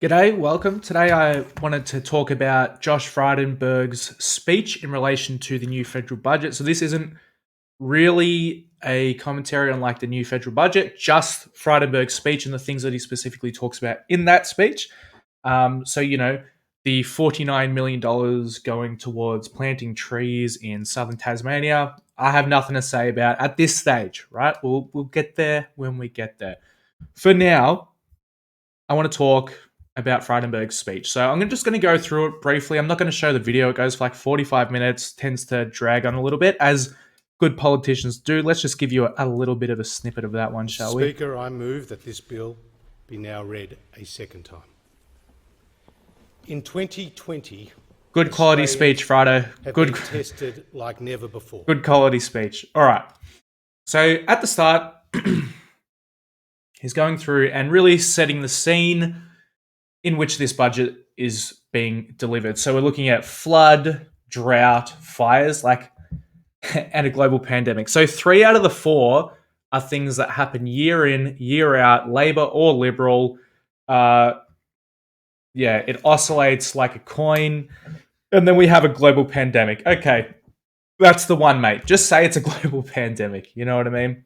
G'day, welcome. Today I wanted to talk about Josh Frydenberg's speech in relation to the new federal budget. So this isn't really a commentary on like the new federal budget, just Frydenberg's speech and the things that he specifically talks about in that speech. The $49 million going towards planting trees in southern Tasmania, I have nothing to say about at this stage, right? We'll get there when we get there. For now, I want to talk about Frydenberg's speech. So I'm just going to go through it briefly. I'm not going to show the video. It goes for like 45 minutes, tends to drag on a little bit, as good politicians do. Let's just give you a little bit of a snippet of that one, shall we? Speaker, I move that this bill be now read a second time. In 2020, good quality speech, Frydo. Good tested like never before. Good quality speech. All right. So at the start, he's going through and really setting the scene in which this budget is being delivered. So we're looking at flood, drought, fires, and a global pandemic. So 3 out of the 4 are things that happen year in, year out, Labor or Liberal. It oscillates like a coin. And then we have a global pandemic. Okay, that's the one, mate. Just say it's a global pandemic. You know what I mean?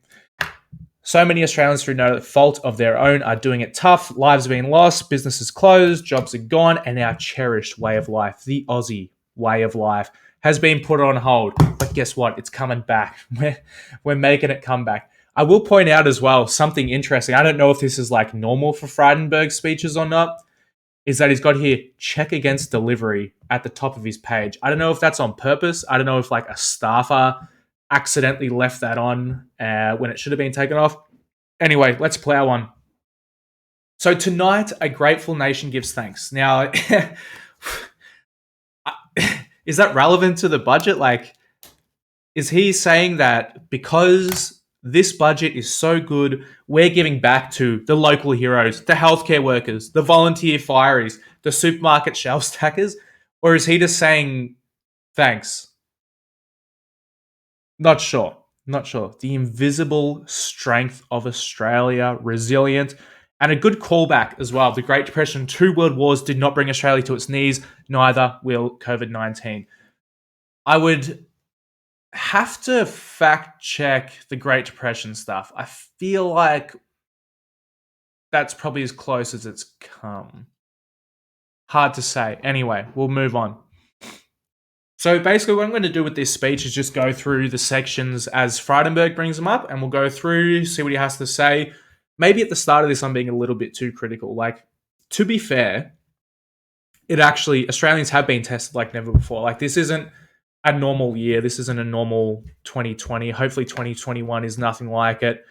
So many Australians, through no fault of their own, are doing it tough. Lives are being lost, businesses closed, jobs are gone, and our cherished way of life, the Aussie way of life, has been put on hold. But guess what? It's coming back. We're making it come back. I will point out as well something interesting. I don't know if this is like normal for Frydenberg's speeches or not, is that he's got here check against delivery at the top of his page. I don't know if that's on purpose. I don't know if like a staffer accidentally left that on when it should have been taken off. Anyway, let's plow on. So tonight, a grateful nation gives thanks. Now, is that relevant to the budget? Like, is he saying that because this budget is so good, we're giving back to the local heroes, the healthcare workers, the volunteer fireys, the supermarket shelf stackers? Or is he just saying thanks? Not sure. The invisible strength of Australia, resilient, and a good callback as well. The Great Depression, 2 world wars did not bring Australia to its knees, neither will COVID-19. I would have to fact check the Great Depression stuff. I feel like that's probably as close as it's come. Hard to say. Anyway, we'll move on. So basically what I'm going to do with this speech is just go through the sections as Frydenberg brings them up, and we'll go through, see what he has to say. Maybe at the start of this, I'm being a little bit too critical. Like, to be fair, Australians have been tested like never before. Like, this isn't a normal year. This isn't a normal 2020. Hopefully 2021 is nothing like it.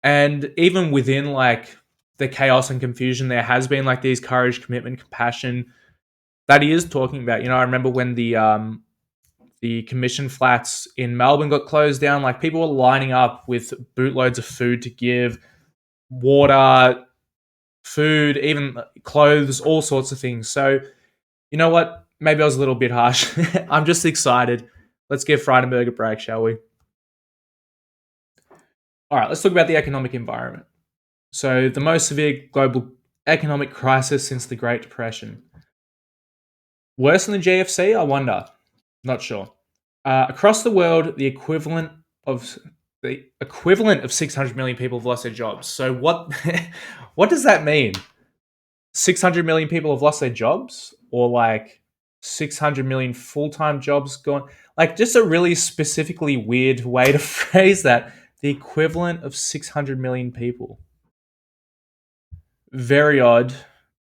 And even within like the chaos and confusion, there has been like these courage, commitment, compassion that he is talking about. You know, I remember when the commission flats in Melbourne got closed down, like people were lining up with bootloads of food to give, water, food, even clothes, all sorts of things. So, you know what? Maybe I was a little bit harsh. I'm just excited. Let's give Frydenberg a break, shall we? All right, let's talk about the economic environment. So, the most severe global economic crisis since the Great Depression. Worse than the GFC? I wonder. Not sure. Across the world, the equivalent of 600 million people have lost their jobs. So what what does that mean? 600 million people have lost their jobs, or like 600 million full-time jobs gone? Like, just a really specifically weird way to phrase that. The equivalent of 600 million people. Very odd.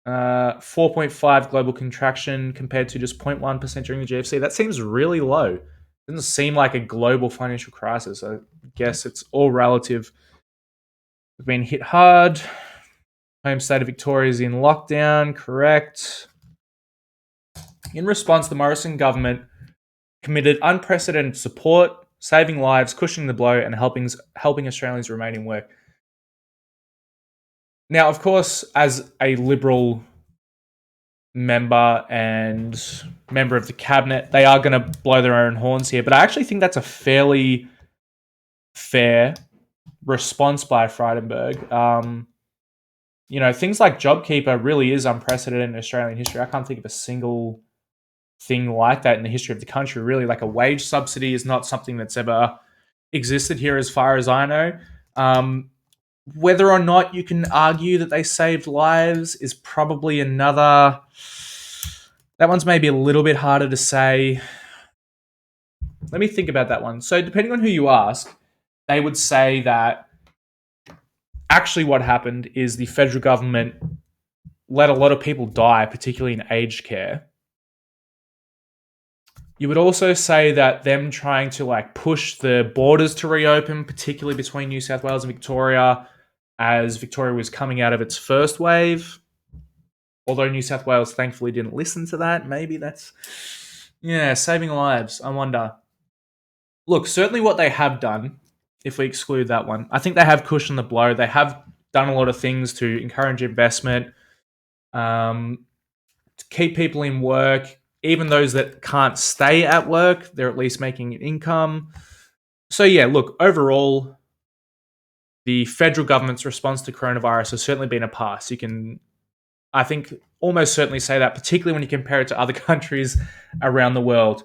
4.5 global contraction compared to just 0.1% during the GFC. That seems really low. Doesn't seem like a global financial crisis. I guess it's all relative. We've been hit hard. Home state of Victoria is in lockdown, correct. In response, the Morrison government committed unprecedented support, saving lives, cushioning the blow, and helping Australians remain in work. Now, of course, as a Liberal member and member of the cabinet, they are going to blow their own horns here. But I actually think that's a fairly fair response by Frydenberg. things like JobKeeper really is unprecedented in Australian history. I can't think of a single thing like that in the history of the country, really. Like a wage subsidy is not something that's ever existed here as far as I know. Whether or not you can argue that they saved lives is probably another... That one's maybe a little bit harder to say. Let me think about that one. So depending on who you ask, they would say that actually what happened is the federal government let a lot of people die, particularly in aged care. You would also say that them trying to push the borders to reopen, particularly between New South Wales and Victoria, as Victoria was coming out of its first wave. Although New South Wales thankfully didn't listen to that. Maybe that's, saving lives. I wonder. Look, certainly what they have done, if we exclude that one, I think they have cushioned the blow. They have done a lot of things to encourage investment, to keep people in work. Even those that can't stay at work, they're at least making an income. So yeah, look, overall, the federal government's response to coronavirus has certainly been a pass. You can, I think, almost certainly say that, particularly when you compare it to other countries around the world.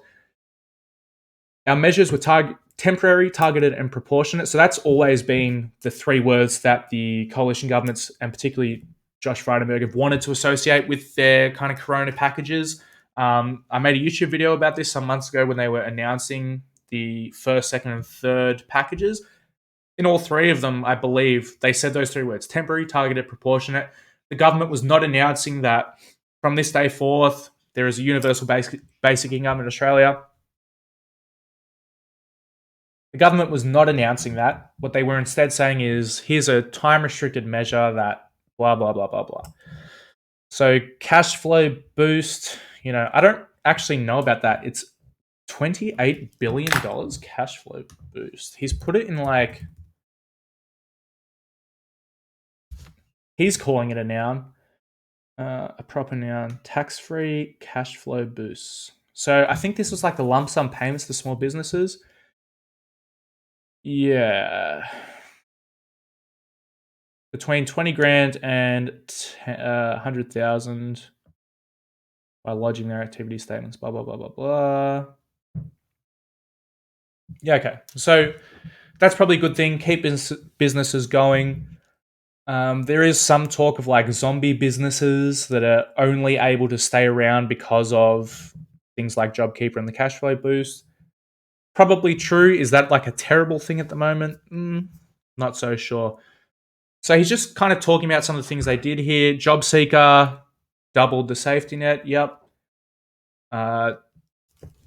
Our measures were temporary, targeted, and proportionate. So that's always been the three words that the coalition governments, and particularly Josh Frydo, have wanted to associate with their kind of corona packages. I made a YouTube video about this some months ago when they were announcing the first, second, and third packages. In all three of them, I believe, they said those three words: temporary, targeted, proportionate. The government was not announcing that from this day forth, there is a universal basic income in Australia. The government was not announcing that. What they were instead saying is, here's a time-restricted measure that blah, blah, blah, blah, blah. So cash flow boost, I don't actually know about that. It's $28 billion cash flow boost. He's put it in he's calling it a noun, a proper noun, tax-free cash flow boost. So I think this was the lump sum payments to small businesses. Yeah. Between 20 grand and 100,000 by lodging their activity statements, blah, blah, blah, blah, blah. Yeah, okay. So that's probably a good thing. Keep businesses going. There is some talk of zombie businesses that are only able to stay around because of things like JobKeeper and the cash flow boost. Probably true. Is that a terrible thing at the moment? Not so sure. So he's just kind of talking about some of the things they did here. Job Seeker doubled the safety net. Yep.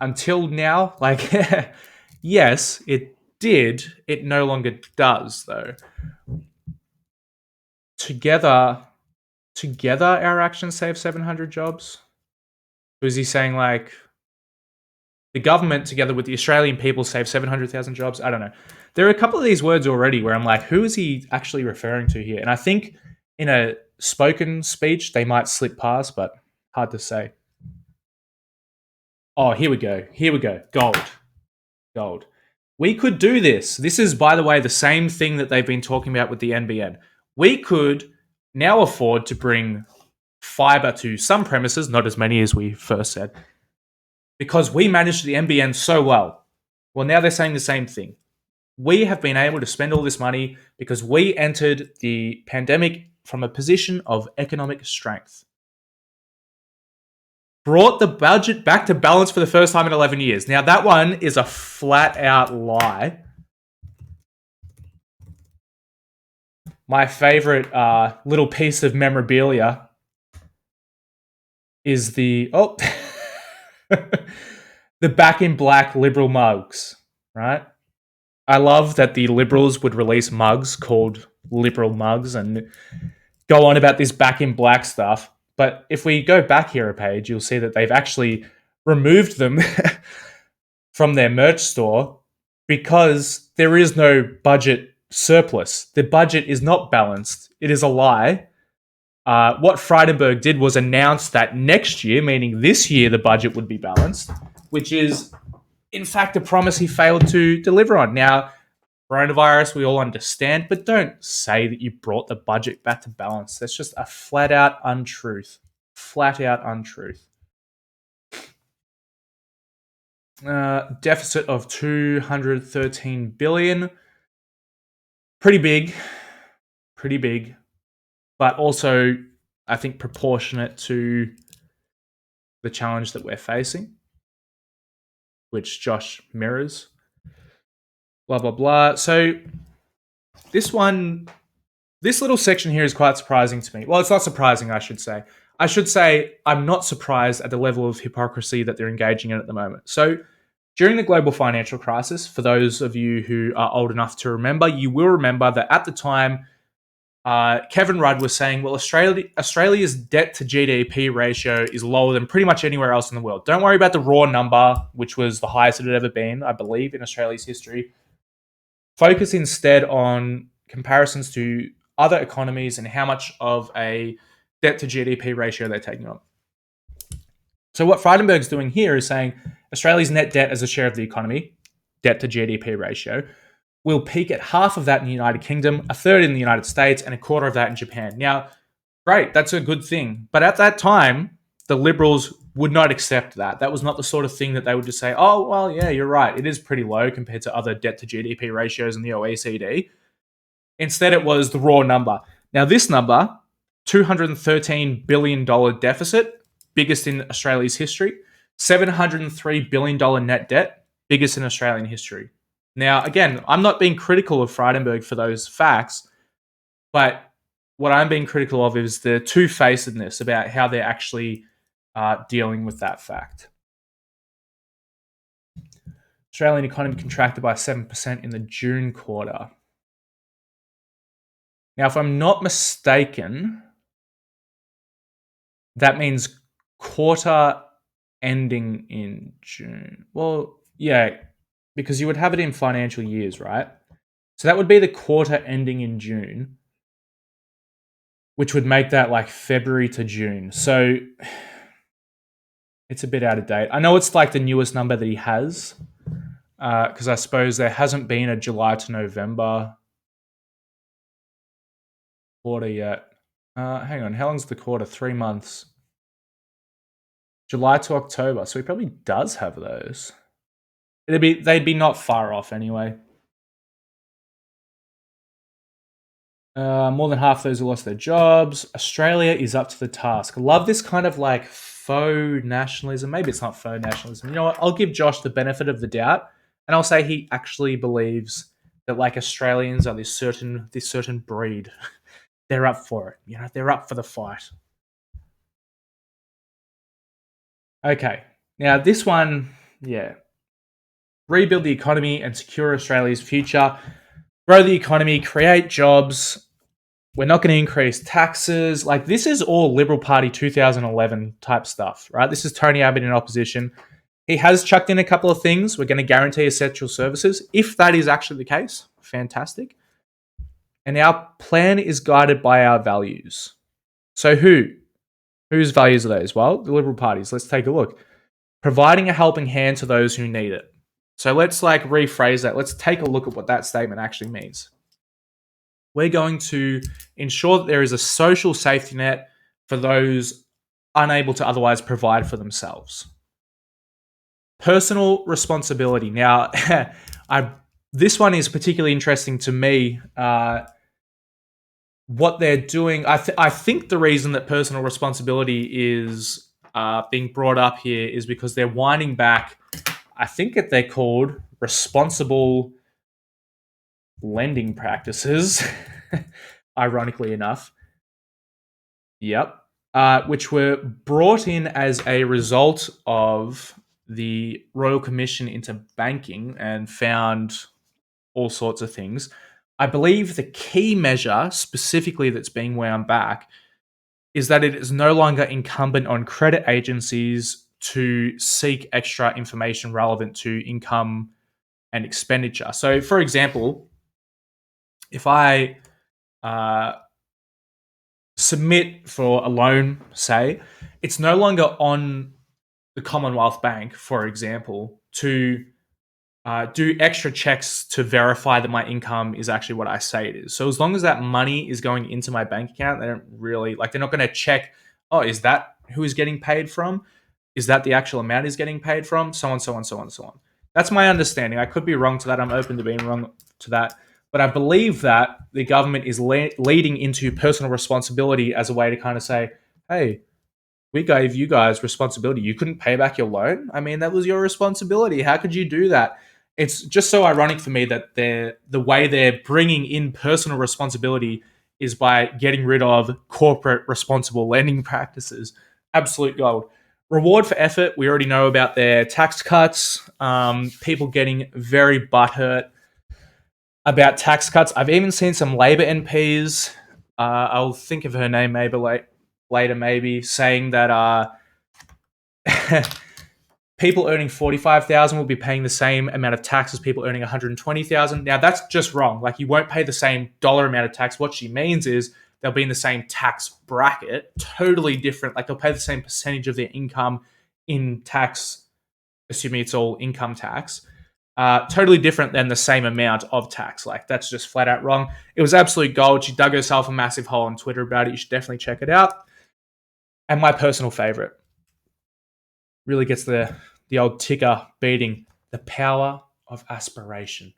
Until now, yes, it did. It no longer does, though. Together, our actions saved 700 jobs. Was he saying the government together with the Australian people saved 700,000 jobs? I don't know. There are a couple of these words already where I'm who is he actually referring to here? And I think in a spoken speech, they might slip past, but hard to say. Oh, here we go. Gold. We could do this. This is, by the way, the same thing that they've been talking about with the NBN. We could now afford to bring fibre to some premises, not as many as we first said, because we managed the NBN so well. Well, now they're saying the same thing. We have been able to spend all this money because we entered the pandemic from a position of economic strength. Brought the budget back to balance for the first time in 11 years. Now, that one is a flat-out lie. My favorite little piece of memorabilia is the back in black Liberal mugs, right? I love that the Liberals would release mugs called Liberal mugs and go on about this back in black stuff. But if we go back here a page, you'll see that they've actually removed them from their merch store because there is no budget surplus. The budget is not balanced. It is a lie. What Frydenberg did was announce that next year, meaning this year, the budget would be balanced, which is, in fact, a promise he failed to deliver on. Now, coronavirus, we all understand, but don't say that you brought the budget back to balance. That's just a flat out untruth. Flat out untruth. Deficit of 213 billion. Pretty big. Pretty big. But also, I think, proportionate to the challenge that we're facing, which Josh mirrors. Blah, blah, blah. So this little section here is quite surprising to me. Well, it's not surprising, I should say. I should say I'm not surprised at the level of hypocrisy that they're engaging in at the moment. So during the global financial crisis, for those of you who are old enough to remember, you will remember that at the time, Kevin Rudd was saying, well, Australia's debt to GDP ratio is lower than pretty much anywhere else in the world. Don't worry about the raw number, which was the highest it had ever been, I believe, in Australia's history. Focus instead on comparisons to other economies and how much of a debt to GDP ratio they're taking on. So what Frydenberg's doing here is saying Australia's net debt as a share of the economy, debt to GDP ratio, will peak at half of that in the United Kingdom, a third in the United States, and a quarter of that in Japan. Now, great, that's a good thing. But at that time, the Liberals would not accept that. That was not the sort of thing that they would just say, oh, well, yeah, you're right. It is pretty low compared to other debt to GDP ratios in the OECD. Instead, it was the raw number. Now, this number, $213 billion deficit, biggest in Australia's history. $703 billion net debt, biggest in Australian history. Now, again, I'm not being critical of Frydenberg for those facts, but what I'm being critical of is the two-facedness about how they're actually dealing with that fact. Australian economy contracted by 7% in the June quarter. Now, if I'm not mistaken, that means quarter ending in June. Well, yeah, because you would have it in financial years, right? So that would be the quarter ending in June, which would make that like February to June. So it's a bit out of date. I know it's like the newest number that he has, because I suppose there hasn't been a July to November quarter yet. Hang on, how long's the quarter? 3 months. July to October. So he probably does have those. They'd be not far off anyway. More than half those who lost their jobs. Australia is up to the task. Love this kind of like faux nationalism. Maybe it's not faux nationalism. You know what? I'll give Josh the benefit of the doubt, and I'll say he actually believes that like Australians are this certain breed. They're up for it. You know, they're up for the fight. Okay. Now this one, yeah. Rebuild the economy and secure Australia's future. Grow the economy, create jobs. We're not going to increase taxes. Like, this is all Liberal Party 2011 type stuff, right? This is Tony Abbott in opposition. He has chucked in a couple of things. We're going to guarantee essential services. If that is actually the case, fantastic. And our plan is guided by our values. So whose values are those? Well, the Liberal Party's. Let's take a look. Providing a helping hand to those who need it. So let's like rephrase that. Let's take a look at what that statement actually means. We're going to ensure that there is a social safety net for those unable to otherwise provide for themselves. Personal responsibility. Now, this one is particularly interesting to me. What they're doing, I think the reason that personal responsibility is being brought up here is because they're winding back, I think that they're called responsible lending practices, ironically enough. Yep. Which were brought in as a result of the Royal Commission into banking and found all sorts of things. I believe the key measure specifically that's being wound back is that it is no longer incumbent on credit agencies to seek extra information relevant to income and expenditure. So, for example, if I submit for a loan, say, it's no longer on the Commonwealth Bank, for example, to do extra checks to verify that my income is actually what I say it is. So as long as that money is going into my bank account, they don't really they're not going to check, oh, is that who is getting paid from? Is that the actual amount is getting paid from? So on, so on, so on, so on. That's my understanding. I could be wrong to that. I'm open to being wrong to that. But I believe that the government is leading into personal responsibility as a way to kind of say, hey, we gave you guys responsibility. You couldn't pay back your loan. I mean, that was your responsibility. How could you do that? It's just so ironic for me that the way they're bringing in personal responsibility is by getting rid of corporate responsible lending practices. Absolute gold. Reward for effort. We already know about their tax cuts. People getting very butthurt about tax cuts. I've even seen some Labor MPs. I'll think of her name maybe later, maybe saying that people earning 45,000 will be paying the same amount of tax as people earning 120,000. Now that's just wrong. Like, you won't pay the same dollar amount of tax. What she means is they'll be in the same tax bracket, totally different. Like, they'll pay the same percentage of their income in tax, assuming it's all income tax. Totally different than the same amount of tax. Like, that's just flat out wrong. It was absolute gold. She dug herself a massive hole on Twitter about it. You should definitely check it out. And my personal favorite really gets the old ticker beating: the power of aspiration.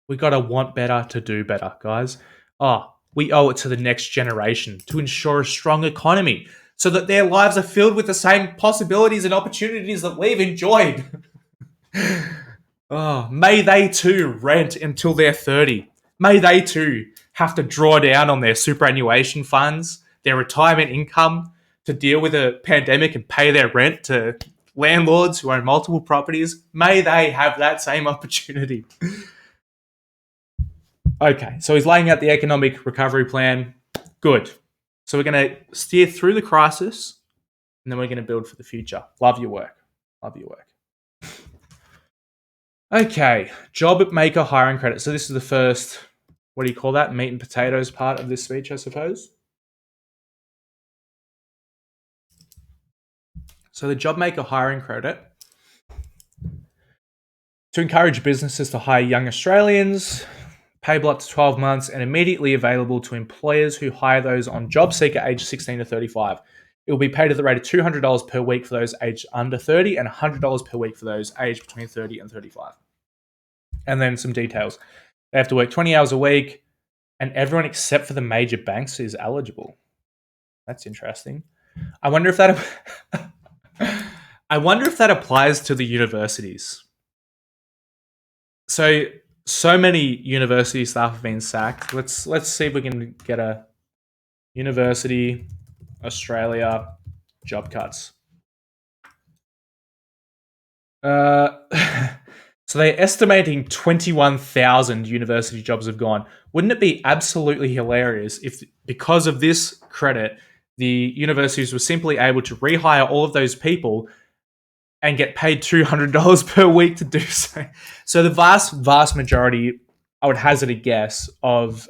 We got to want better to do better, guys. We owe it to the next generation to ensure a strong economy so that their lives are filled with the same possibilities and opportunities that we've enjoyed. May they too rent until they're 30. May they too have to draw down on their superannuation funds, their retirement income, to deal with a pandemic and pay their rent to landlords who own multiple properties. May they have that same opportunity. Okay, so he's laying out the economic recovery plan. Good. So we're going to steer through the crisis, and then we're going to build for the future. Love your work. Love your work. Okay, job maker hiring credit. So this is the first, what do you call that? Meat and potatoes part of this speech, I suppose. So the job maker hiring credit, to encourage businesses to hire young Australians, payable up to 12 months and immediately available to employers who hire those on job seeker aged 16 to 35. It will be paid at the rate of $200 per week for those aged under 30 and $100 per week for those aged between 30 and 35. And then some details. They have to work 20 hours a week, and everyone except for the major banks is eligible. That's interesting. I wonder if that applies to the universities. So many university staff have been sacked. Let's see if we can get a University Australia job cuts. So they're estimating 21,000 university jobs have gone. Wouldn't it be absolutely hilarious if, because of this credit, the universities were simply able to rehire all of those people and get paid $200 per week to do so? So the vast majority, I would hazard a guess, of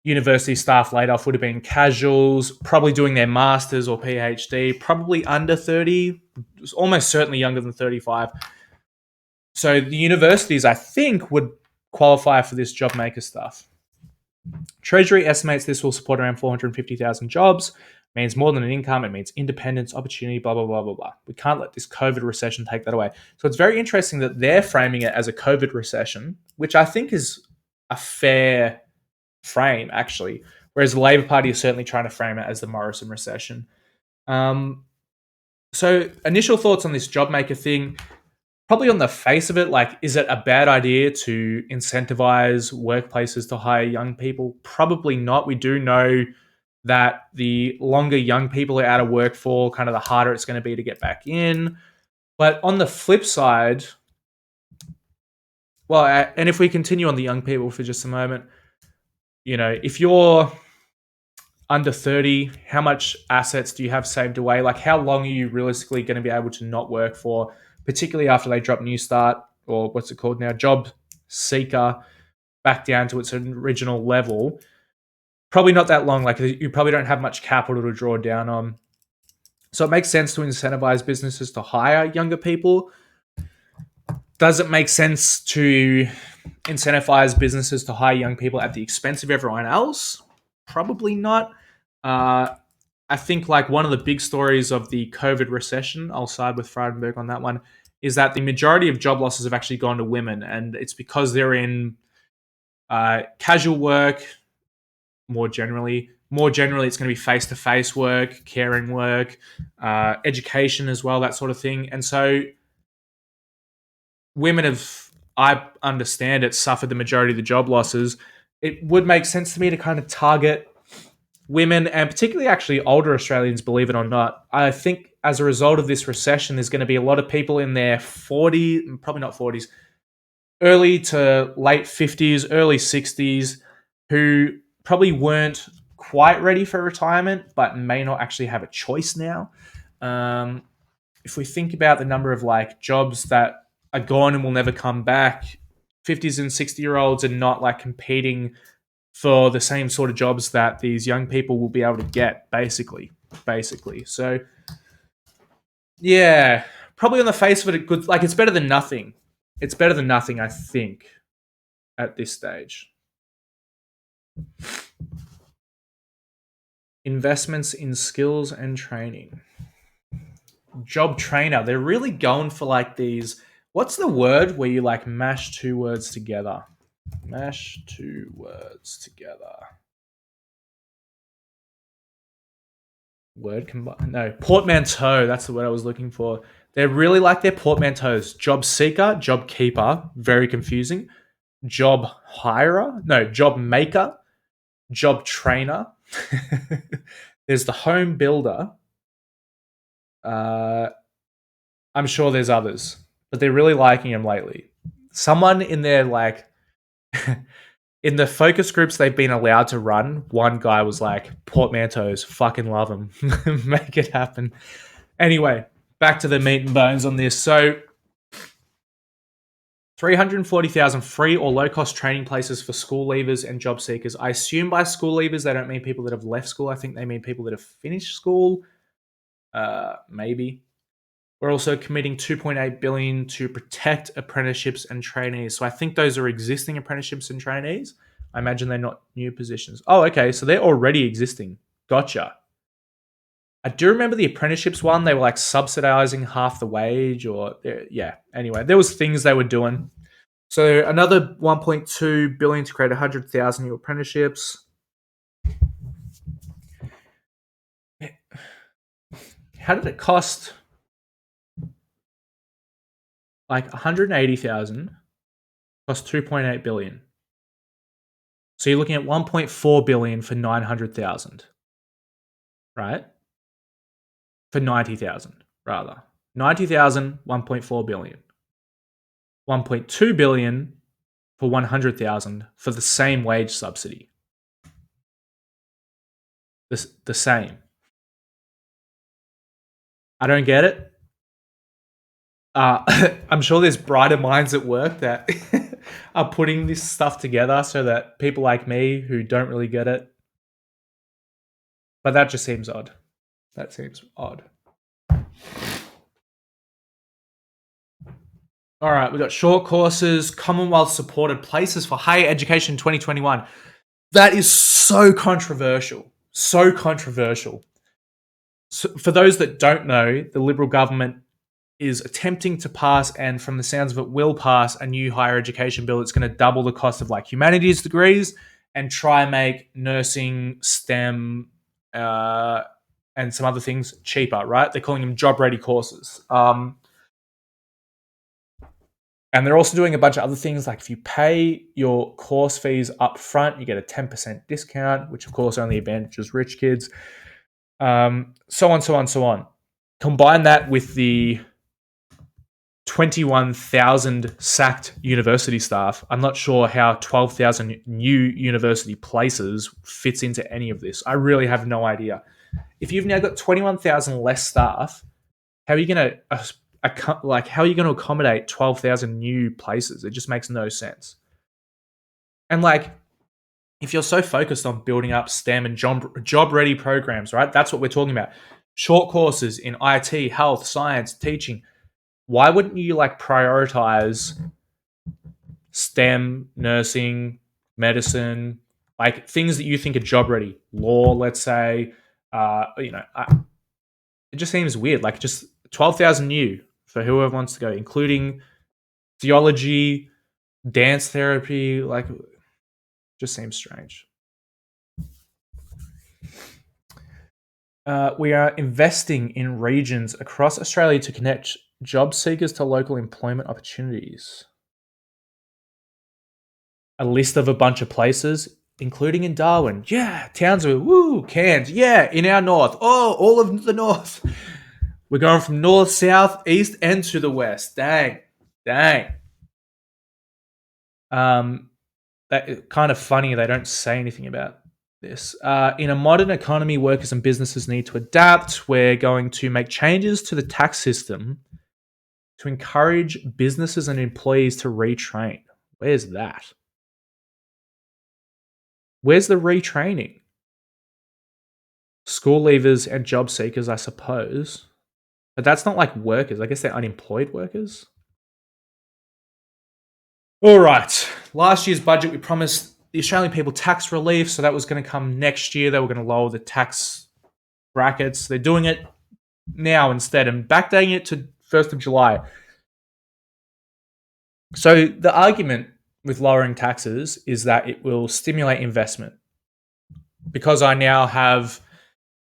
university staff laid off would have been casuals, probably doing their masters or PhD, probably under 30, almost certainly younger than 35. So the universities, I think, would qualify for this job maker stuff. Treasury estimates this will support around 450,000 jobs. It means more than an income. It means independence, opportunity, blah, blah, blah, blah, blah. We can't let this COVID recession take that away. So it's very interesting that they're framing it as a COVID recession, which I think is a fair frame, actually, whereas the Labor Party is certainly trying to frame it as the Morrison recession. So initial thoughts on this job maker thing. Probably on the face of it, like, is it a bad idea to incentivize workplaces to hire young people? Probably not. We do know that the longer young people are out of work for, kind of the harder it's going to be to get back in. But on the flip side, well, and if we continue on the young people for just a moment, if you're under 30, how much assets do you have saved away? Like, how long are you realistically going to be able to not work for, particularly after they drop New Start, or what's it called now, Job Seeker, back down to its original level? Probably not that long. Like, you probably don't have much capital to draw down on. So it makes sense to incentivize businesses to hire younger people. Does it make sense to incentivize businesses to hire young people at the expense of everyone else? Probably not. I think like one of the big stories of the COVID recession, I'll side with Frydenberg on that one, is that the majority of job losses have actually gone to women, and it's because they're in casual work. More generally, it's going to be face-to-face work, caring work, education as well, that sort of thing. And so women have, I understand it, suffered the majority of the job losses. It would make sense to me to kind of target women, and particularly actually older Australians, believe it or not. I think as a result of this recession, there's going to be a lot of people in their 40s, probably not 40s, early to late 50s, early 60s, who probably weren't quite ready for retirement, but may not actually have a choice now. If we think about the number of like jobs that are gone and will never come back, 50s and 60-year-olds are not like competing for the same sort of jobs that these young people will be able to get, basically. So yeah, probably on the face of it, it good. Like it's better than nothing. It's better than nothing, I think, at this stage. Investments in skills and training. Job trainer. They're really going for like these. What's the word where you like mash two words together? Mash two words together. Word combine. No, portmanteau. That's the word I was looking for. They're really like their portmanteaus. Job seeker, job keeper. Very confusing. Job hirer. No, job maker. Job trainer. There's the home builder. I'm sure there's others, but they're really liking him lately. Someone in their like in the focus groups they've been allowed to run, one guy was like, portmanteaus, fucking love them. Make it happen. Anyway, back to the meat and bones on this. So 340,000 free or low-cost training places for school leavers and job seekers. I assume by school leavers, they don't mean people that have left school. I think they mean people that have finished school. Maybe. We're also committing 2.8 billion to protect apprenticeships and trainees. So I think those are existing apprenticeships and trainees. I imagine they're not new positions. Oh, okay. So they're already existing. Gotcha. I do remember the apprenticeships one. They were like subsidizing half the wage, or yeah. Anyway, there was things they were doing. So another 1.2 billion to create 100,000 new apprenticeships. How did it cost? Like 180,000 cost 2.8 billion. So you're looking at 1.4 billion for 900,000, right? For 90,000, rather. 90,000, 1.4 billion. 1.2 billion for 100,000 for the same wage subsidy. The same. I don't get it. I'm sure there's brighter minds at work that are putting this stuff together so that people like me who don't really get it. But that just seems odd. That seems odd. All right, we've got short courses, Commonwealth supported places for higher education 2021. That is so controversial. So controversial. So for those that don't know, the Liberal government is attempting to pass, and from the sounds of it, will pass a new higher education bill that's going to double the cost of like humanities degrees and try and make nursing, STEM, and some other things cheaper, right? They're calling them job-ready courses. And they're also doing a bunch of other things, like if you pay your course fees up front, you get a 10% discount, which of course only advantages rich kids. So on. Combine that with the 21,000 sacked university staff. I'm not sure how 12,000 new university places fits into any of this. I really have no idea. If you've now got 21,000 less staff, how are you going to how are you going to accommodate 12,000 new places? It just makes no sense. And like, if you're so focused on building up STEM and job-ready programs, right? That's what we're talking about. Short courses in IT, health, science, teaching. why wouldn't you like prioritize STEM, nursing, medicine, like things that you think are job ready, law, let's say, it just seems weird. Like just 12,000 new for whoever wants to go, including theology, dance therapy, like just seems strange. We are investing in regions across Australia to connect job seekers to local employment opportunities. A list of a bunch of places, including in Darwin. Yeah, Townsville. Woo, Cairns. Yeah, in our north. Oh, all of the north. We're going from north, south, east, and to the west. Dang. That kind of funny they don't say anything about this. In a modern economy, workers and businesses need to adapt. We're going to make changes to the tax system to encourage businesses and employees to retrain. Where's that? Where's the retraining? School leavers and job seekers, I suppose. But that's not like workers. I guess they're unemployed workers. All right. Last year's budget, we promised the Australian people tax relief. So that was going to come next year. They were going to lower the tax brackets. They're doing it now instead and backdating it to 1st of July. So the argument with lowering taxes is that it will stimulate investment. Because I now have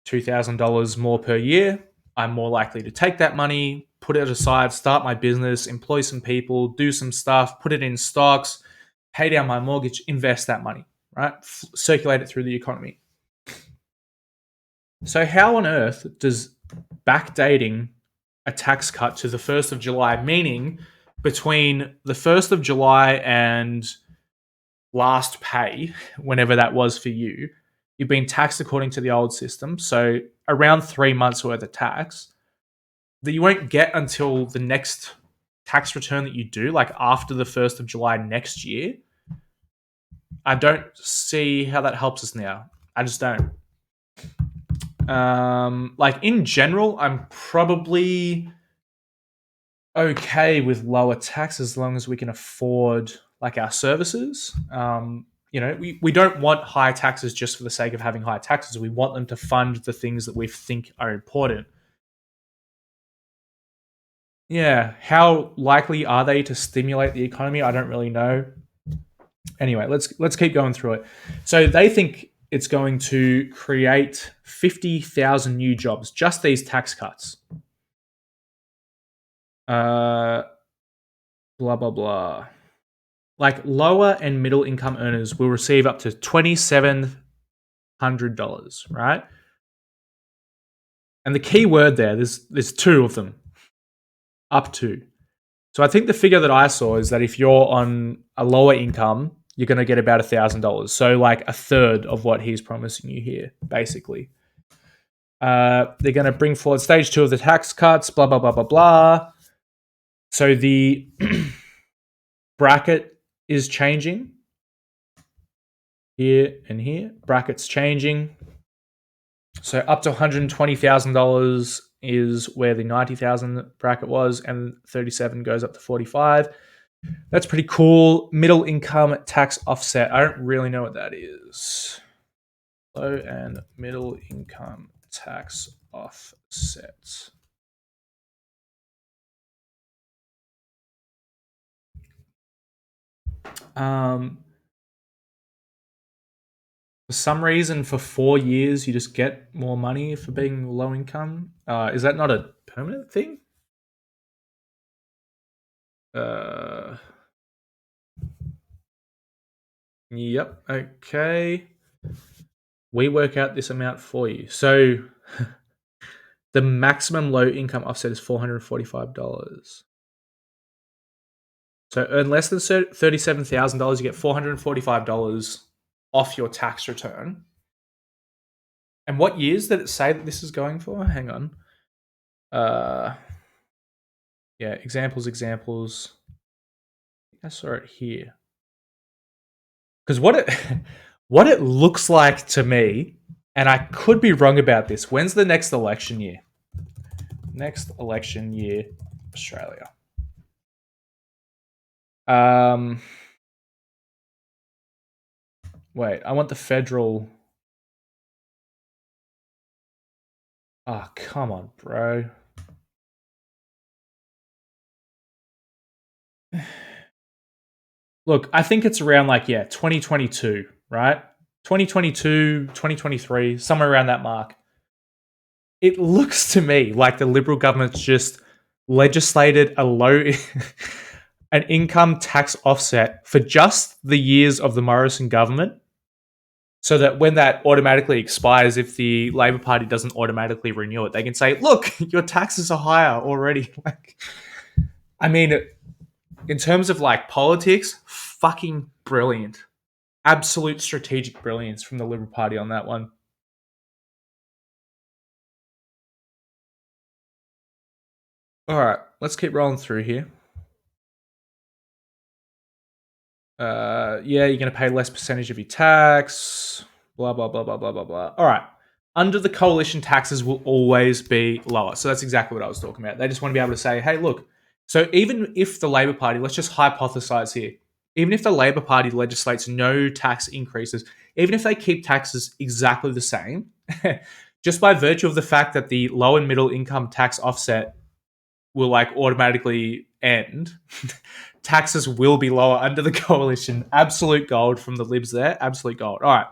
$2,000 more per year, I'm more likely to take that money, put it aside, start my business, employ some people, do some stuff, put it in stocks, pay down my mortgage, invest that money, right? Circulate it through the economy. So how on earth does backdating a tax cut to the 1st of July, meaning between the 1st of July and last pay, whenever that was for you, you've been taxed according to the old system, so around 3 months worth of tax that you won't get until the next tax return that you do, like after the 1st of July next year. I don't see how that helps us now. I just don't. Like in general, I'm probably okay with lower tax as long as we can afford like our services. We don't want high taxes just for the sake of having high taxes. We want them to fund the things that we think are important. Yeah, how likely are they to stimulate the economy? I don't really know. Anyway, let's keep going through it. So they think it's going to create 50,000 new jobs, just these tax cuts. Blah blah blah. Like lower and middle income earners will receive up to $2,700, right? And the key word there's two of them. Up to. So I think the figure that I saw is that if you're on a lower income, you're going to get about $1,000. So like a third of what he's promising you here, basically. They're going to bring forward stage 2 of the tax cuts, blah, blah, blah, blah, blah. So the bracket is changing. Here and here. Bracket's changing. So up to $120,000 is where the 90,000 bracket was, and 37 goes up to 45. That's pretty cool. Middle income tax offset. I don't really know what that is. Low and middle income tax offset. For some reason, for 4 years, you just get more money for being low income. Is that not a permanent thing? Yep. Okay. We work out this amount for you. So the maximum low income offset is $445. So earn less than $37,000, you get $445 off your tax return. And what years did it say that this is going for? Hang on. Yeah, examples. I saw it here. Because what it looks like to me, and I could be wrong about this. When's the next election year? Next election year Australia. Wait, I want the federal. Oh, come on, bro. Look, I think it's around 2022, right? 2022, 2023, somewhere around that mark. It looks to me like the Liberal government's just legislated an income tax offset for just the years of the Morrison government, so that when that automatically expires, if the Labor Party doesn't automatically renew it, they can say, look, your taxes are higher already. I mean, in terms of politics, fucking brilliant. Absolute strategic brilliance from the Liberal Party on that one. All right, let's keep rolling through here. Yeah, you're going to pay less percentage of your tax. Blah, blah, blah, blah, blah, blah, blah. All right. Under the coalition, taxes will always be lower. So that's exactly what I was talking about. They just want to be able to say, hey, look, so even if the Labor Party, let's just hypothesize here, even if the Labor Party legislates no tax increases, even if they keep taxes exactly the same, just by virtue of the fact that the low and middle income tax offset will automatically end, taxes will be lower under the coalition. Absolute gold from the Libs there. Absolute gold. All right.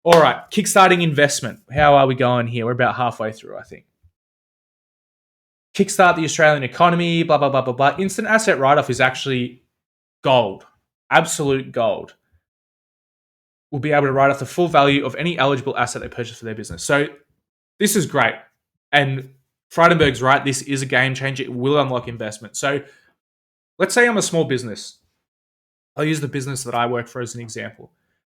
All right. Kickstarting investment. How are we going here? We're about halfway through, I think. Kickstart the Australian economy, blah, blah, blah, blah, blah. Instant asset write-off is actually gold. Absolute gold. Will be able to write off the full value of any eligible asset they purchase for their business. So this is great. And Frydenberg's right. This is a game changer. It will unlock investment. So let's say I'm a small business. I'll use the business that I work for as an example.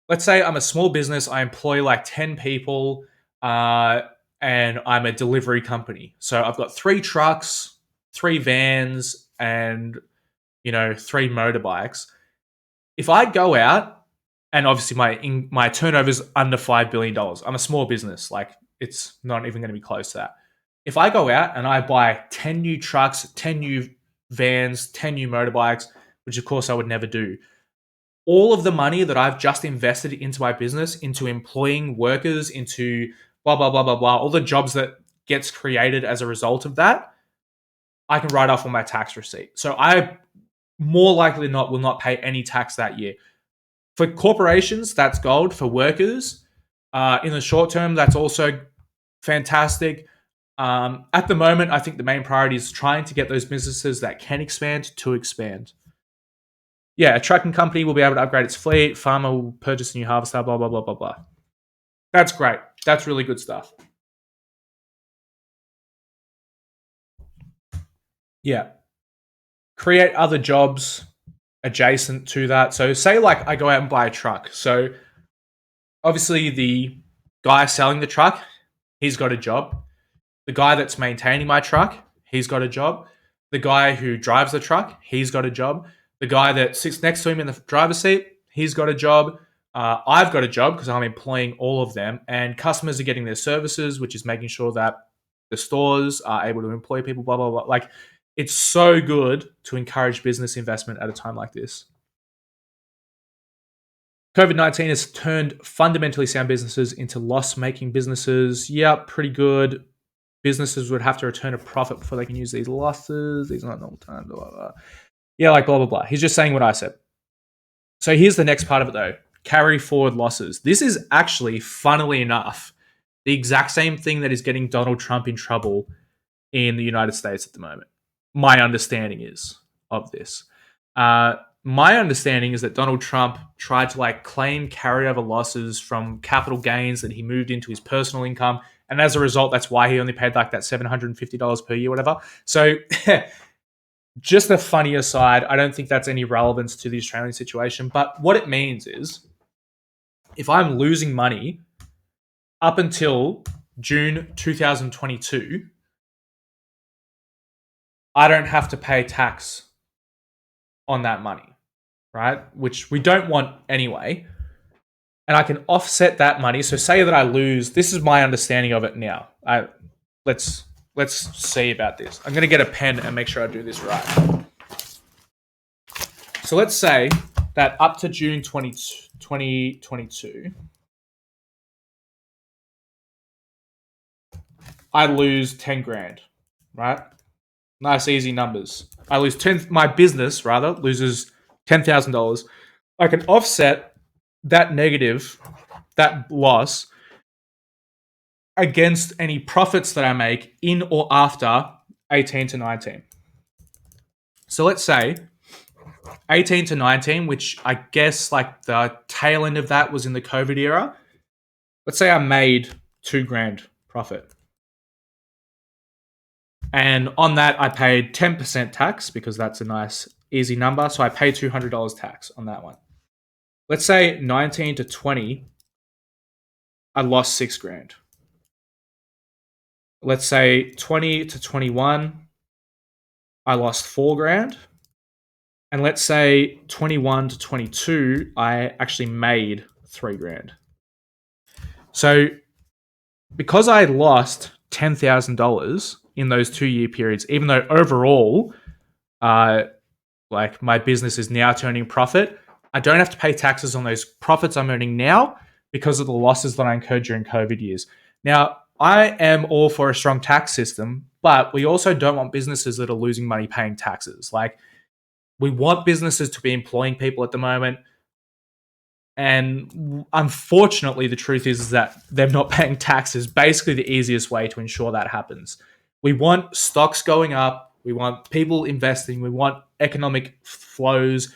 Let's say I'm a small business. I employ 10 people and I'm a delivery company. So I've got 3 trucks, 3 vans, and 3 motorbikes. If I go out, and obviously my turnover is under $5 billion. I'm a small business. It's not even going to be close to that. If I go out and I buy 10 new trucks, 10 new vans, 10 new motorbikes, which of course I would never do, all of the money that I've just invested into my business, into employing workers, into blah, blah, blah, blah, blah, all the jobs that gets created as a result of that, I can write off on my tax receipt. So I more likely than not will not pay any tax that year. For corporations, that's gold. For workers, in the short term, that's also fantastic. At the moment, I think the main priority is trying to get those businesses that can expand to expand. Yeah, a trucking company will be able to upgrade its fleet. Farmer will purchase a new harvester, blah, blah, blah, blah, blah. That's great. That's really good stuff. Yeah. Create other jobs adjacent to that. So say I go out and buy a truck. So obviously the guy selling the truck, he's got a job. The guy that's maintaining my truck, he's got a job. The guy who drives the truck, he's got a job. The guy that sits next to him in the driver's seat, he's got a job. I've got a job because I'm employing all of them. And customers are getting their services, which is making sure that the stores are able to employ people, blah, blah, blah. It's so good to encourage business investment at a time like this. COVID-19 has turned fundamentally sound businesses into loss-making businesses. Yep, pretty good. Businesses would have to return a profit before they can use these losses. These are not normal times. Blah, blah, blah. Yeah, blah, blah, blah. He's just saying what I said. So here's the next part of it, though. Carry forward losses. This is actually, funnily enough, the exact same thing that is getting Donald Trump in trouble in the United States at the moment. My understanding is of this. My understanding is that Donald Trump tried to claim carryover losses from capital gains that he moved into his personal income. And as a result, that's why he only paid that $750 per year, whatever. So just a funny aside, I don't think that's any relevance to the Australian situation. But what it means is if I'm losing money up until June 2022, I don't have to pay tax on that money, right? Which we don't want anyway. And I can offset that money. So say that I lose, this is my understanding of it now. Let's let's see about this. I'm going to get a pen and make sure I do this right. So let's say that up to June 2022, I lose 10 grand, right? Nice, easy numbers. I lose 10, my business rather loses $10,000. I can offset that negative, that loss, against any profits that I make in or after 18 to 19. So let's say 18 to 19, which I guess like the tail end of that was in the COVID era. Let's say I made 2 grand profit. And on that, I paid 10% tax because that's a nice, easy number. So I paid $200 tax on that one. Let's say 19 to 20, I lost 6 grand. Let's say 20 to 21, I lost 4 grand. And let's say 21 to 22, I actually made 3 grand. So because I lost $10,000 in those 2-year periods, even though overall, like my business is now turning profit, I don't have to pay taxes on those profits I'm earning now because of the losses that I incurred during COVID years. Now, I am all for a strong tax system, but we also don't want businesses that are losing money paying taxes. Like, we want businesses to be employing people at the moment. And unfortunately, the truth is that they're not paying taxes. Basically, the easiest way to ensure that happens. We want stocks going up. We want people investing. We want economic flows,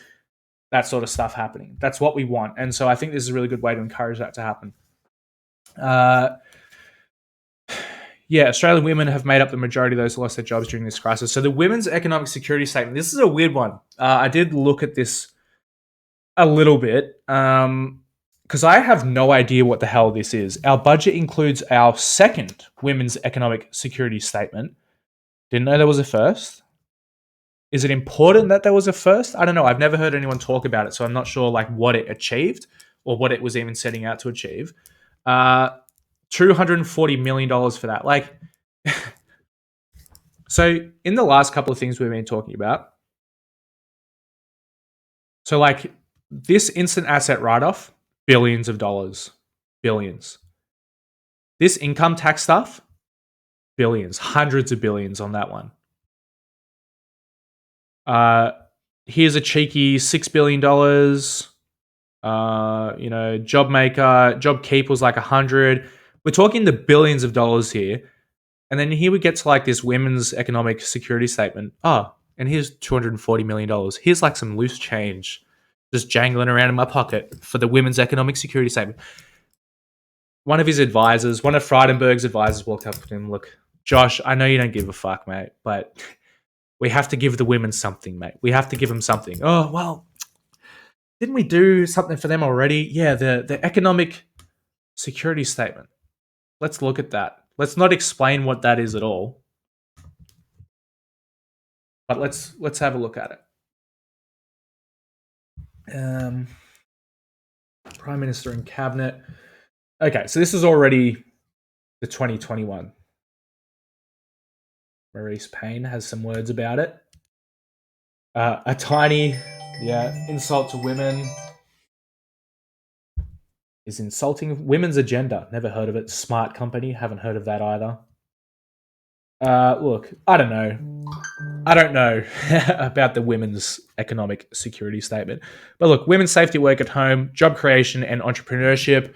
that sort of stuff happening. That's what we want. And so I think this is a really good way to encourage that to happen. Yeah, Australian women have made up the majority of those who lost their jobs during this crisis. So the Women's Economic Security Statement, this is a weird one. I did look at this a little bit because I have no idea what the hell this is. Our budget includes our second Women's Economic Security Statement. Didn't know there was a first. Is it important that there was a first? I don't know. I've never heard anyone talk about it, so I'm not sure like what it achieved or what it was even setting out to achieve. $240 million for that. Like, so in the last couple of things we've been talking about, so like this instant asset write-off, billions of dollars, billions. This income tax stuff, billions, hundreds of billions on that one. Here's a cheeky $6 billion. JobKeeper was like 100. We're talking the billions of dollars here. And then here we get to like this Women's Economic Security Statement. Oh, and here's $240 million. Here's like some loose change just jangling around in my pocket for the Women's Economic Security Statement. One of his advisors, one of Frydenberg's advisors walked up to him, look, Josh, I know you don't give a fuck, mate, but we have to give the women something, mate. We have to give them something. Oh, well, didn't we do something for them already? Yeah, the Economic Security Statement. Let's look at that. Let's not explain what that is at all. But let's have a look at it. Prime Minister and Cabinet. Okay, so this is already the 2021. Maurice Payne has some words about it. A tiny, insult to women is insulting women's agenda. Never heard of it. Smart company. Haven't heard of that either. Look, I don't know about the Women's Economic Security Statement. But look, women's safety at work at home, job creation and entrepreneurship,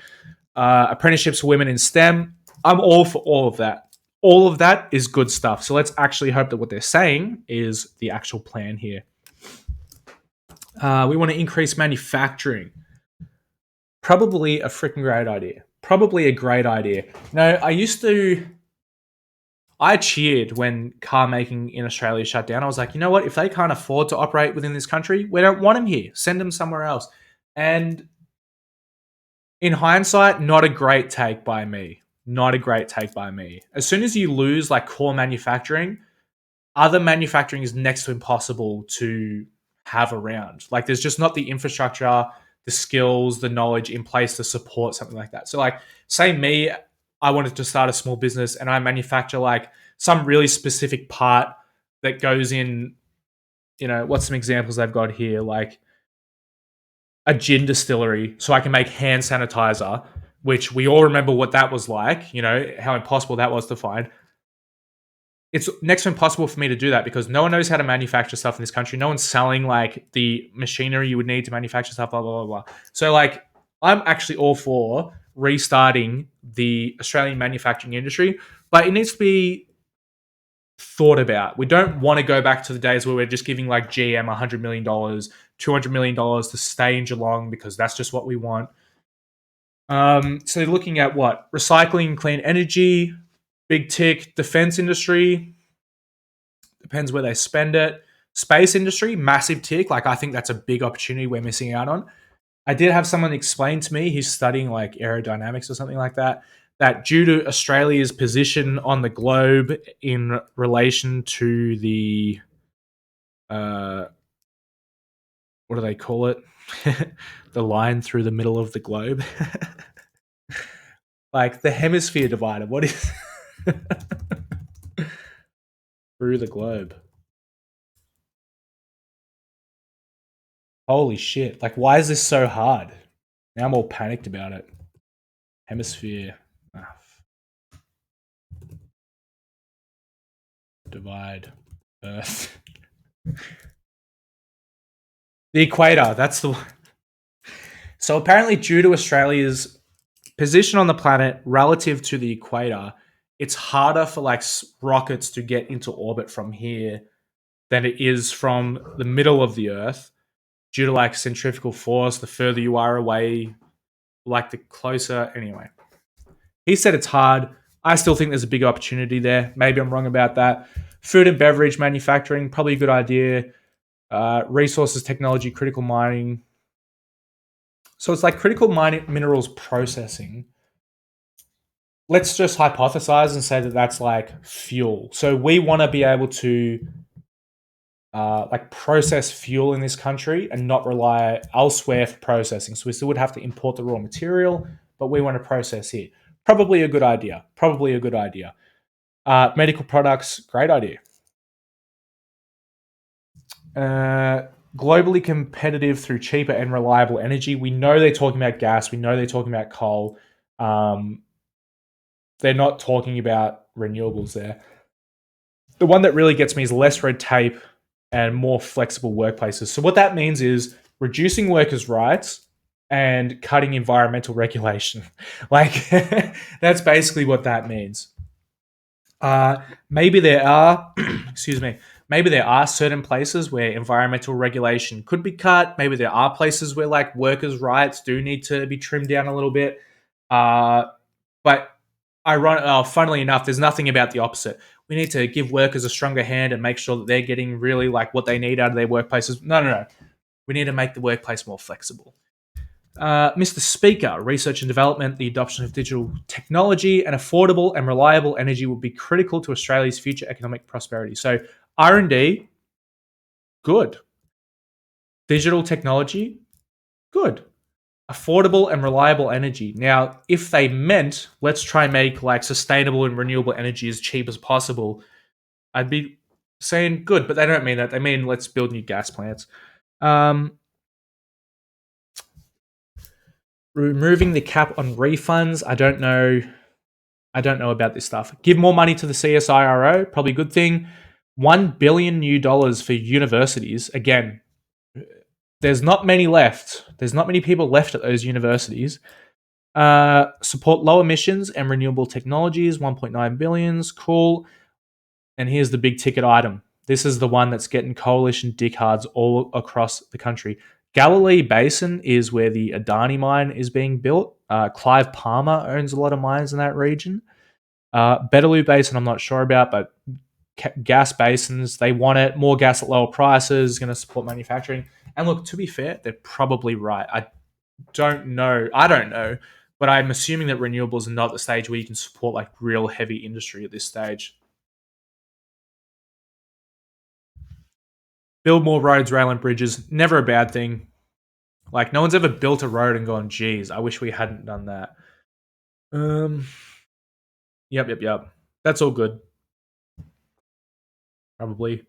apprenticeships for women in STEM. I'm all for all of that. All of that is good stuff. So let's actually hope that what they're saying is the actual plan here. We want to increase manufacturing. Probably a freaking great idea. Probably a great idea. I cheered when car making in Australia shut down. I was like, you know what? If they can't afford to operate within this country, we don't want them here. Send them somewhere else. And in hindsight, not a great take by me. Not a great take by me. As soon as you lose like core manufacturing, other manufacturing is next to impossible to have around. Like there's just not the infrastructure, the skills, the knowledge in place to support something like that. So like, say me I wanted to start a small business and I manufacture like some really specific part that goes in, what's some examples they've got here? Like a gin distillery, so I can make hand sanitizer, which we all remember what that was like, how impossible that was to find. It's next to impossible for me to do that because no one knows how to manufacture stuff in this country. No one's selling like the machinery you would need to manufacture stuff, blah, blah, blah, blah. So like I'm actually all for restarting the Australian manufacturing industry, but it needs to be thought about. We don't want to go back to the days where we're just giving like GM $100 million, $200 million to stay in Geelong because that's just what we want. So looking at what? Recycling, clean energy, big tick, defense industry, depends where they spend it. Space industry, massive tick. Like I think that's a big opportunity we're missing out on. I did have someone explain to me, he's studying like aerodynamics or something like that, that due to Australia's position on the globe in relation to the, what do they call it? The line through the middle of the globe. Like the hemisphere divider. What is through the globe? Holy shit. Like, why is this so hard? Now I'm all panicked about it. Hemisphere. Divide. Earth. The equator. That's the one. So apparently, due to Australia's position on the planet relative to the equator, it's harder for like rockets to get into orbit from here than it is from the middle of the Earth due to like centrifugal force. The further you are away, like the closer. Anyway, he said it's hard. I still think there's a big opportunity there. Maybe I'm wrong about that. Food and beverage manufacturing, probably a good idea. Resources, technology, critical mining. So it's like critical minerals processing. Let's just hypothesize and say that that's like fuel. So we want to be able to like process fuel in this country and not rely elsewhere for processing. So we still would have to import the raw material, but we want to process here. Probably a good idea. Probably a good idea. Medical products, great idea. Globally competitive through cheaper and reliable energy. We know they're talking about gas. We know they're talking about coal. They're not talking about renewables there. The one that really gets me is less red tape and more flexible workplaces. So what that means is reducing workers' rights and cutting environmental regulation. Like that's basically what that means. Maybe there are, excuse me, maybe there are certain places where environmental regulation could be cut. Maybe there are places where like workers' rights do need to be trimmed down a little bit. But funnily enough, there's nothing about the opposite. We need to give workers a stronger hand and make sure that they're getting really like what they need out of their workplaces. No. We need to make the workplace more flexible. Mr. Speaker, research and development, the adoption of digital technology and affordable and reliable energy will be critical to Australia's future economic prosperity. So R&D, good. Digital technology, good. Affordable and reliable energy. Now, if they meant let's try and make like sustainable and renewable energy as cheap as possible, I'd be saying good, but they don't mean that. They mean let's build new gas plants. Removing the cap on refunds. I don't know about this stuff. Give more money to the CSIRO, probably a good thing. $1 billion new dollars for universities. Again, there's not many left. There's not many people left at those universities. Support low emissions and renewable technologies, 1.9 billion. Cool. And here's the big ticket item. This is the one that's getting coalition dickhards all across the country. Galilee Basin is where the Adani mine is being built. Clive Palmer owns a lot of mines in that region. Betaloo Basin, I'm not sure about, but gas basins, they want it. More gas at lower prices, going to support manufacturing. And look, to be fair, they're probably right. I don't know, but I'm assuming that renewables are not at the stage where you can support like real heavy industry at this stage. Build more roads, rail, and bridges. Never a bad thing. Like, no one's ever built a road and gone, geez, I wish we hadn't done that. Yep. That's all good. Probably.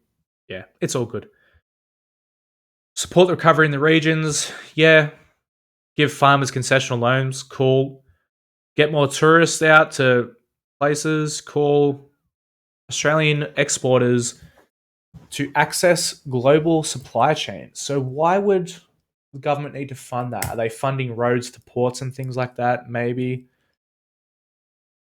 Yeah, it's all good. Support the recovery in the regions. Yeah. Give farmers concessional loans. Cool. Get more tourists out to places. Cool. Australian exporters to access global supply chains. So why would the government need to fund that? Are they funding roads to ports and things like that? Maybe.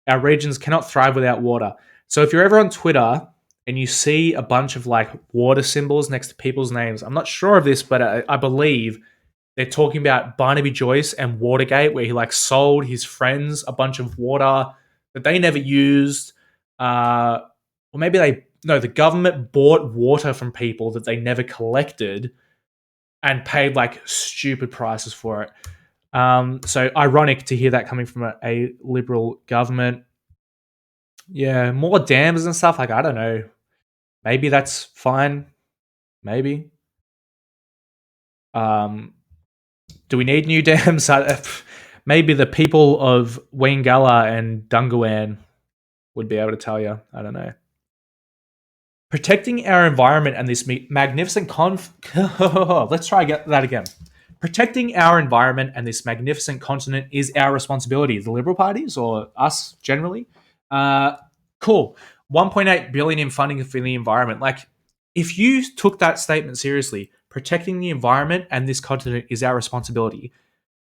Our regions cannot thrive without water. So if you're ever on Twitter and you see a bunch of like water symbols next to people's names, I'm not sure of this, but I believe they're talking about Barnaby Joyce and Watergate, where he like sold his friends a bunch of water that they never used. Or maybe the government bought water from people that they never collected and paid like stupid prices for it. So ironic to hear that coming from a liberal government. Yeah, more dams and stuff. Like, I don't know. Maybe that's fine. Maybe. Um, do we need new dams? Maybe the people of Wangala and Dungawan would be able to tell you. I don't know. Protecting our environment and this magnificent let's try that again. Protecting our environment and this magnificent continent is our responsibility. The Liberal parties or us generally. Cool. 1.8 billion in funding for the environment. Like, if you took that statement seriously, protecting the environment and this continent is our responsibility.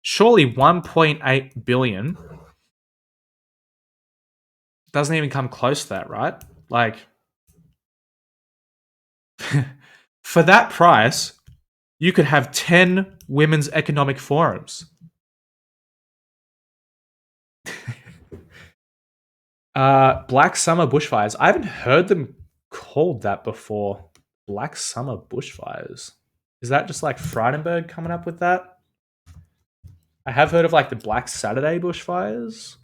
Surely 1.8 billion doesn't even come close to that, right? Like, for that price, you could have 10 women's economic forums. Black Summer bushfires. I haven't heard them called that before. Black Summer bushfires. Is that just like Frydenberg coming up with that? I have heard of like the Black Saturday bushfires.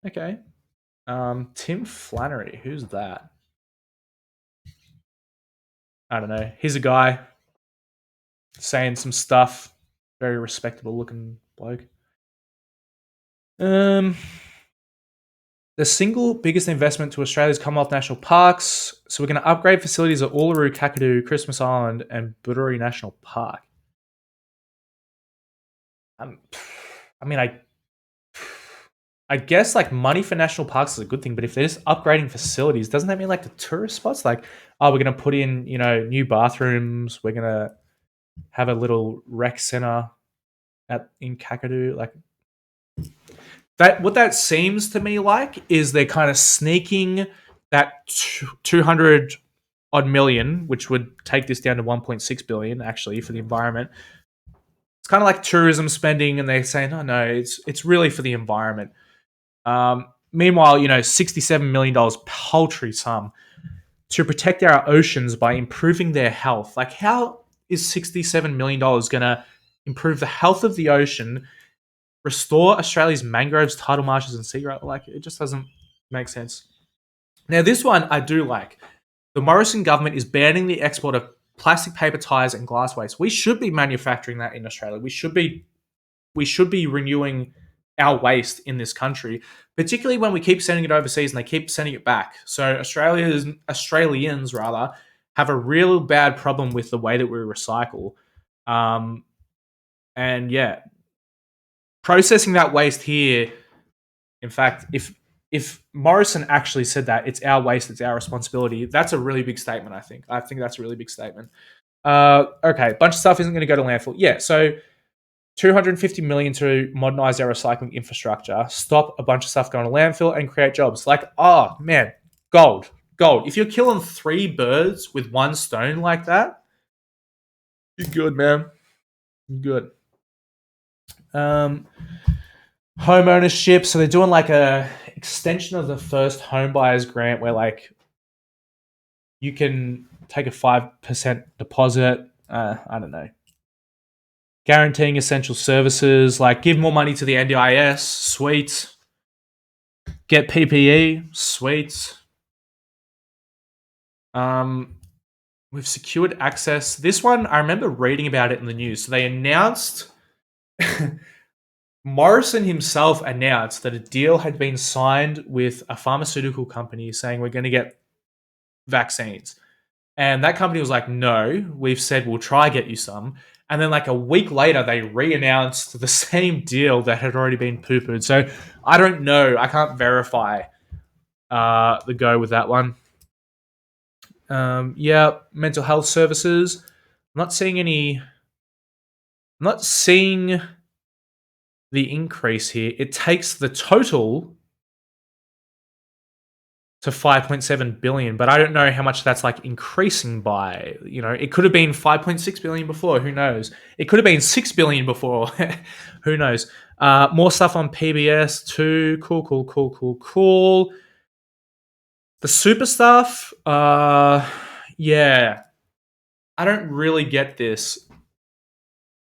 Okay. Tim Flannery. Who's that? I don't know. He's a guy saying some stuff. Very respectable looking bloke. The single biggest investment to Australia's Commonwealth National Parks. So we're going to upgrade facilities at Uluru, Kakadu, Christmas Island, and Buduri National Park. I mean, I guess like money for national parks is a good thing, but if they're just upgrading facilities, doesn't that mean like the tourist spots? Like, oh, we're going to put in new bathrooms. We're going to have a little rec center in Kakadu. Like, that what that seems to me like is they're kind of sneaking that 200 odd million, which would take this down to 1.6 billion actually for the environment. It's kind of like tourism spending, and they're saying, "Oh no, it's really for the environment." Meanwhile, $67 million, paltry sum, to protect our oceans by improving their health. Like, how is $67 million going to improve the health of the ocean, restore Australia's mangroves, tidal marshes, and sea grass? Like, it just doesn't make sense. Now, this one I do like. The Morrison government is banning the export of plastic, paper, tires, and glass waste. We should be manufacturing that in Australia. We should be renewing our waste in this country, particularly when we keep sending it overseas and they keep sending it back. So Australians rather have a real bad problem with the way that we recycle. And yeah, processing that waste here. In fact, if Morrison actually said that it's our waste, it's our responsibility, that's a really big statement. I think that's a really big statement. Okay, a bunch of stuff isn't going to go to landfill. Yeah, so 250 million to modernize our recycling infrastructure, stop a bunch of stuff going to landfill, and create jobs. Like, oh man, gold. If you're killing 3 birds with 1 stone like that, you're good, man. You're good. Home ownership. So they're doing like a extension of the first home buyers grant where like you can take a 5% deposit. I don't know. Guaranteeing essential services, like give more money to the NDIS, sweet. Get PPE, sweet. We've secured access. This one, I remember reading about it in the news. So they announced Morrison himself announced that a deal had been signed with a pharmaceutical company saying we're going to get vaccines. And that company was like, no, we've said we'll try get you some. And then like a week later, they re-announced the same deal that had already been poo-pooed. So I don't know. I can't verify the go with that one. Yeah, mental health services. I'm not seeing any. I'm not seeing the increase here. It takes the total to 5.7 billion, but I don't know how much that's like increasing by. You know, it could have been 5.6 billion before. Who knows? It could have been 6 billion before. Who knows? More stuff on PBS too. Cool. The super stuff. Yeah, I don't really get this.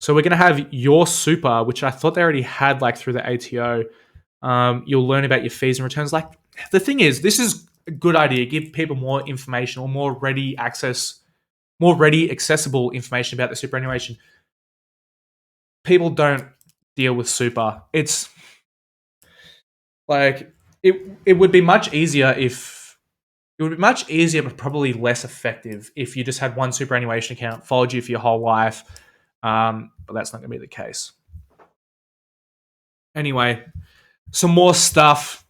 So we're gonna have your super, which I thought they already had like through the ATO. You'll learn about your fees and returns. Like the thing is, this is a good idea. Give people more information or more ready access, more ready accessible information about the superannuation. People don't deal with super. It's like it would be much easier if it would be much easier, but probably less effective if you just had one superannuation account, followed you for your whole life. But that's not going to be the case. Anyway, some more stuff.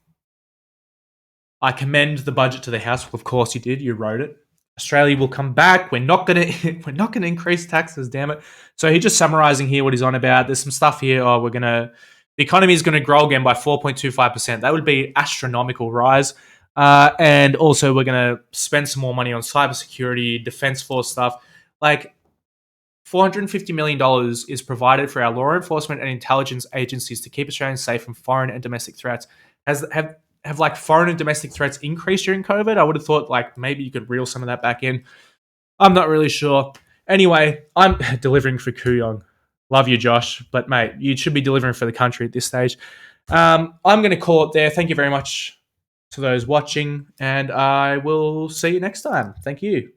I commend the budget to the House. Well, of course you did. You wrote it. Australia will come back. We're not gonna increase taxes. Damn it. So he's just summarising here what he's on about. There's some stuff here. Oh, the economy is going to grow again by 4.25%. That would be astronomical rise. And also we're going to spend some more money on cybersecurity, defense force stuff. Like $450 million is provided for our law enforcement and intelligence agencies to keep Australians safe from foreign and domestic threats. Have like foreign and domestic threats increased during COVID? I would have thought like maybe you could reel some of that back in. I'm not really sure. Anyway, I'm delivering for Kooyong. Love you, Josh, but mate, you should be delivering for the country at this stage. I'm going to call it there. Thank you very much to those watching, and I will see you next time. Thank you.